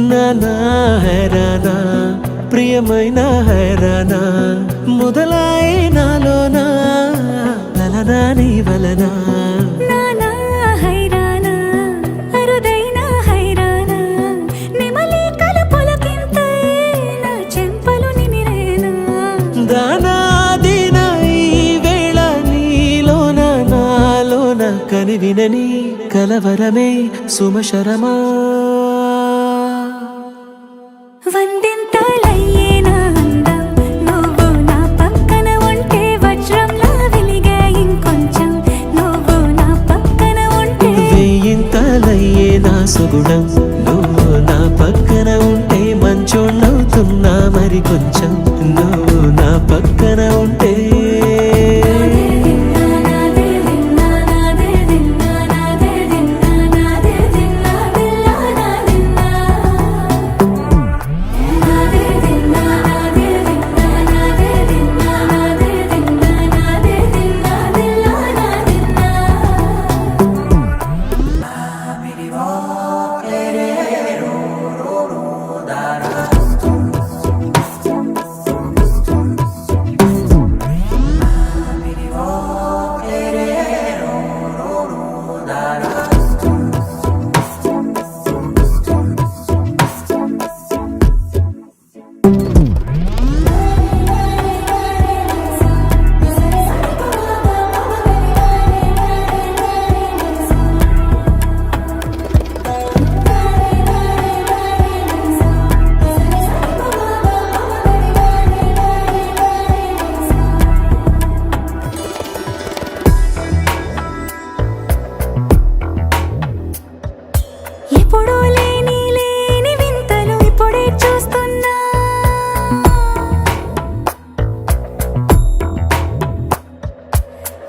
నానా హైరానా ప్రియమైన హైరానా మొదలాయి నాలోనా లలనా నీ వలనా నానా హైరానా అరుదైన హైరానా నెమలి కలుపులకింతై నా చెంపలు నిమిరేనా దానా దిన ఈ వేళ నీలోన నాలోన కనివినని కలవరమే సుమశరమా వందింతలయ్యేనా అందం నువ్వు నా పక్కన ఉంటే వజ్రంలా వెలిగే ఇంకొంచెం నువ్వు నా పక్కన ఉంటే వేయింతలయ్యే నా సుగుణం నువ్వు నా పక్కన ఉంటే మంచోణ్ణవుతున్నా మరి కొంచెం నువ్వు నా పక్కన ఉంటే ఎప్పుడూ లేని వింతలు ఇప్పుడే చూస్తున్నా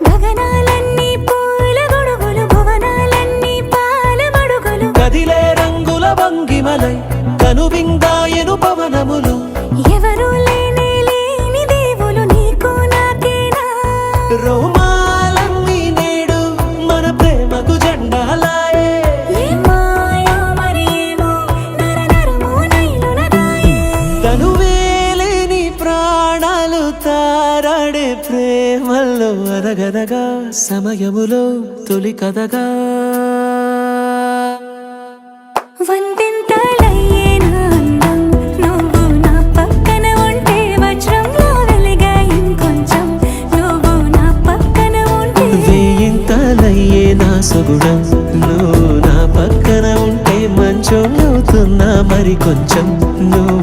గగనాలన్నీ పూల గొడుగులు భువనాలన్నీ పాల మడుగులు కదిలే రంగుల భంగిమలై కనువిందాయను పవనములు ఎవరూ లేని దేవులు నీకు నాకేనా రోమాలన్నీ నేడు మన ప్రేమకు జెండాలాయే ఏ మాయో మరేమో నరనరమో నైలునదాయే తనువేలేని ప్రాణాలు తారాడే ప్రేమల్లో అనగనగా సమయములో తొలి కథగా వందింతలయ్యేనా అందం నువ్వు నా పక్కన ఉంటే వజ్రంలా వెలిగే ఇంకొంచెం నువ్వు నా పక్కన ఉంటే వేయింతలయ్యే నా సుగుణం నువ్వు నా పక్కన ఉంటే మంచోణ్ణవుతున్నా మరి కొంచెం నువ్వు